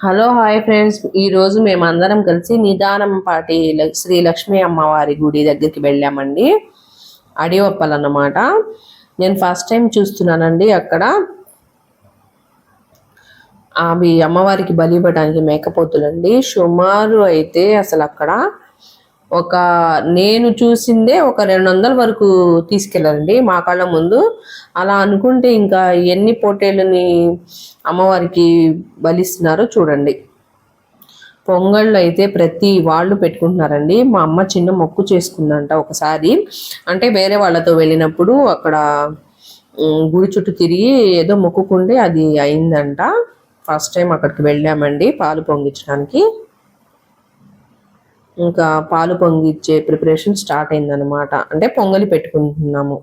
Hello hi friends, ఈరోజు మేమందరం కలిసి నిదానంపాటి శ్రీ లక్ష్మీ అమ్మవారి గుడి దగ్గరికి వెళ్ళామండి. అడియొప్పల్ అన్నమాట. నేను ఫస్ట్ టైం చూస్తున్నానండి. అక్కడ అవి అమ్మవారికి బలి ఇవ్వడానికి మేకపోతులండి. సుమారు అయితే అసలు అక్కడ నేను చూసిందే ఒక 200 వరకు తీసుకెళ్ళారండి మా కళ్ళ ముందు. అలా అనుకుంటే ఇంకా ఎన్ని పొట్టేళ్ళని అమ్మవారికి బలిస్తున్నారో చూడండి. పొంగళ్ళు అయితే ప్రతి వాళ్ళు పెట్టుకుంటున్నారండి. మా అమ్మ చిన్న మొక్కు చేసుకుందంట ఒకసారి, అంటే వేరే వాళ్ళతో వెళ్ళినప్పుడు అక్కడ గుడి చుట్టూ తిరిగి ఏదో మొక్కుకుంటే అది అయిందంట. ఫస్ట్ టైం అక్కడికి వెళ్ళామండి పాలు పొంగించడానికి. ఇంకా పాలు పొంగిచ్చే ప్రిపరేషన్ స్టార్ట్ అయిందనమాట. అంటే పొంగలి పెట్టుకుంటున్నాము.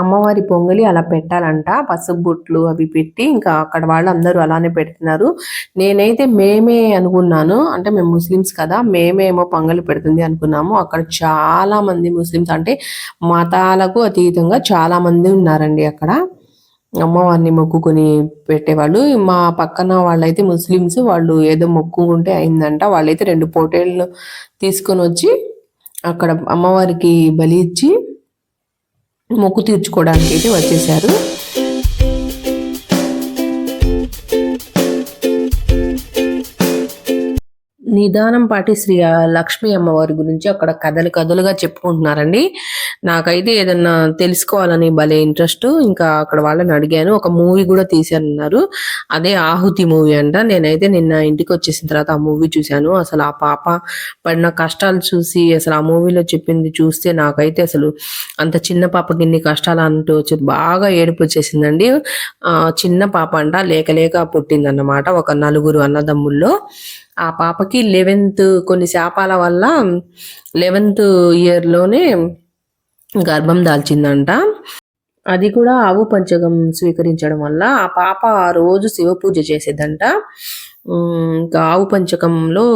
అమ్మవారి పొంగలి అలా పెట్టాలంట. పసుపు బొట్లు అవి పెట్టి ఇంకా అక్కడ వాళ్ళు అందరూ అలానే పెడుతున్నారు. నేనైతే మేమే అనుకున్నాను, అంటే మేము ముస్లిమ్స్ కదా, మేమేమో పొంగలి పెడుతుంది అనుకున్నాము. అక్కడ చాలా మంది ముస్లిమ్స్, అంటే మతాలకు అతీతంగా చాలా మంది ఉన్నారండి అక్కడ అమ్మవారిని మొక్కుకొని పెట్టేవాళ్ళు. మా పక్కన వాళ్ళైతే ముస్లిమ్స్, వాళ్ళు ఏదో మొక్కుకుంటే అయిందంట. వాళ్ళైతే 2 పోటీలు తీసుకొని వచ్చి అక్కడ అమ్మవారికి బలి ఇచ్చి మొక్కు తీర్చుకోవడానికి అయితే వచ్చేసారు. నిదానంపాటి శ్రీ లక్ష్మీ అమ్మవారి గురించి అక్కడ కథలు కథలుగా చెప్పుకుంటున్నారండి. నాకైతే ఏదన్నా తెలుసుకోవాలని భలే ఇంట్రెస్ట్. ఇంకా అక్కడ వాళ్ళని అడిగాను. ఒక మూవీ కూడా తీశారన్నారు, అదే ఆహుతి మూవీ అంట. నేనైతే నిన్న ఇంటికి వచ్చేసిన తర్వాత ఆ మూవీ చూశాను. అసలు ఆ పాప పడిన కష్టాలు చూసి, అసలు ఆ మూవీలో చెప్పింది చూస్తే నాకైతే అసలు అంత చిన్న పాపకి ఇన్ని కష్టాలు అంటూ వచ్చి బాగా ఏడుపు వచ్చేసిందండి. చిన్న పాప అంట, లేక లేక పుట్టిందన్నమాట. ఒక 4 అన్నదమ్ముల్లో ఆ పాపకి 11th కొన్ని శాపాల వల్ల 11th ఇయర్లోనే గర్భం దాల్చిందంట. అది కూడా ఆవు పంచకం స్వీకరించడం వల్ల. ఆ పాప ఆ రోజు శివ పూజ చేసేదంట. ఇంకా ఆవు పంచకంలో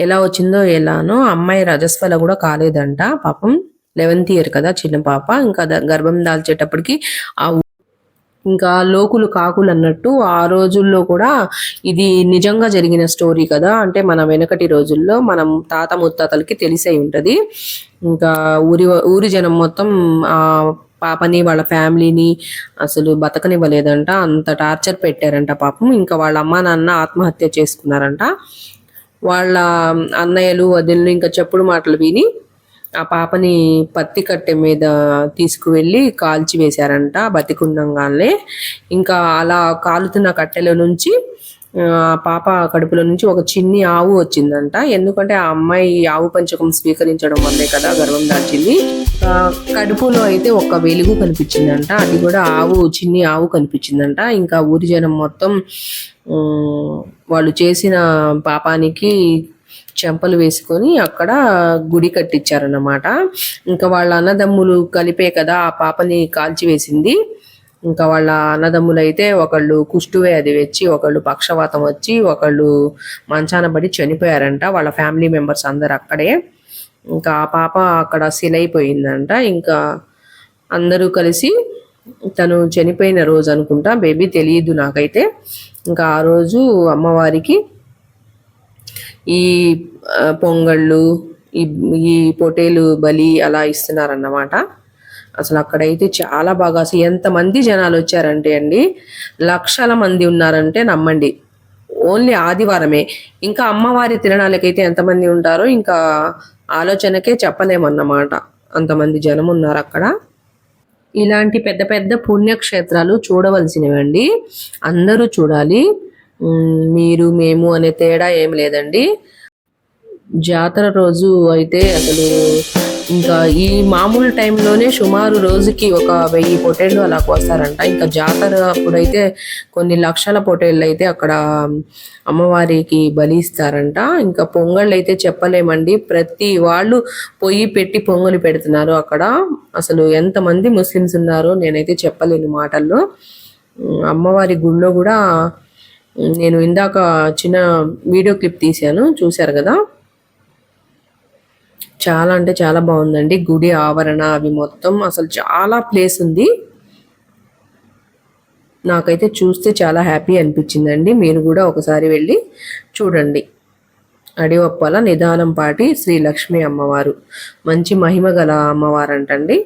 ఎలా వచ్చిందో ఎలానో అమ్మాయి రజస్వల కూడా కాలేదంట పాపం. 11th ఇయర్ కదా చిన్న పాప. ఇంకా గర్భం దాల్చేటప్పటికి ఆ ఇంకా లోకులు కాకులు అన్నట్టు ఆ రోజుల్లో కూడా ఇది నిజంగా జరిగిన స్టోరీ కదా. అంటే మన వెనకటి రోజుల్లో మనం తాత ముత్తాతలకి తెలిసే ఉంటది. ఇంకా ఊరి జనం మొత్తం ఆ పాపని వాళ్ళ ఫ్యామిలీని అసలు బతకనివ్వలేదంట. అంత టార్చర్ పెట్టారంట పాపం. ఇంకా వాళ్ళ అమ్మా నాన్న ఆత్మహత్య చేసుకున్నారంట. వాళ్ళ అన్నయ్యలు వదినలు ఇంకా చెప్పుడు మాటలు విని ఆ పాపని పత్తి కట్టె మీద తీసుకువెళ్ళి కాల్చి వేశారంట బతికుండంగానే. ఇంకా అలా కాలుతున్న కట్టెల నుంచి పాప కడుపులో నుంచి ఒక చిన్ని ఆవు వచ్చిందంట. ఎందుకంటే ఆ అమ్మాయి ఆవు పంచకం స్వీకరించడం వల్లే కదా గర్భం దాల్చింది. కడుపులో అయితే ఒక వెలుగు కనిపించిందంట. అది కూడా చిన్ని ఆవు కనిపించిందంట. ఇంకా ఊరి జనం మొత్తం వాళ్ళు చేసిన పాపానికి చెంపలు వేసుకొని అక్కడ గుడి కట్టించారన్నమాట. ఇంకా వాళ్ళ అన్నదమ్ములు కలిపే కదా ఆ పాపని కాల్చివేసింది. ఇంకా వాళ్ళ అన్నదమ్ములు అయితే ఒకళ్ళు కుష్టువ్యాధి వచ్చి, ఒకళ్ళు పక్షవాతం వచ్చి, ఒకళ్ళు మంచాన పడి చనిపోయారంట. వాళ్ళ ఫ్యామిలీ మెంబర్స్ అందరు అక్కడే. ఇంకా ఆ పాప అక్కడ సిలైపోయిందంట. ఇంకా అందరూ కలిసి, తను చనిపోయిన రోజు అనుకుంటా, బేబీ తెలియదు నాకైతే. ఇంకా ఆ రోజు అమ్మవారికి ఈ పొంగళ్ళు, ఈ పొటేలు బలి అలా ఇస్తున్నారన్నమాట. అసలు అక్కడైతే చాలా బాగా, అసలు ఎంతమంది జనాలు వచ్చారంటే అండి, లక్షల మంది ఉన్నారంటే నమ్మండి. ఓన్లీ ఆదివారమే. ఇంకా అమ్మవారి తిరణాలకైతే ఎంతమంది ఉంటారో ఇంకా ఆలోచనకే చెప్పలేమన్నమాట. అంతమంది జనం ఉన్నారు అక్కడ. ఇలాంటి పెద్ద పెద్ద పుణ్యక్షేత్రాలు చూడవలసినవండి. అందరూ చూడాలి. మీరు మేము అనే తేడా ఏం లేదండి. జాతర రోజు అయితే అసలు ఇంకా ఈ మామూలు టైంలోనే సుమారు రోజుకి ఒక 1000 పొటేళ్ళు అలా కోస్తారంట. ఇంకా జాతర అప్పుడైతే కొన్ని లక్షల పొటేళ్ళు అయితే అక్కడ అమ్మవారికి బలి ఇస్తారంట. ఇంకా పొంగళ్ళు అయితే చెప్పలేమండి, ప్రతి వాళ్ళు పొయ్యి పెట్టి పొంగలి పెడుతున్నారు అక్కడ. అసలు ఎంతమంది ముస్లిమ్స్ ఉన్నారో నేనైతే చెప్పలేను మాటల్లో. అమ్మవారి గుడిలో కూడా నేను ఇందాక చిన్న వీడియో క్లిప్ తీశాను, చూశారు కదా. చాలా అంటే చాలా బాగుందండి గుడి ఆవరణ అవి మొత్తం, అసలు చాలా ప్లేస్ ఉంది. నాకైతే చూస్తే చాలా హ్యాపీ అనిపించిందండి. మీరు కూడా ఒకసారి వెళ్ళి చూడండి. అడివప్పల నిదానంపాటి శ్రీ లక్ష్మీ అమ్మవారు మంచి మహిమ గల అమ్మవారు అంటండి.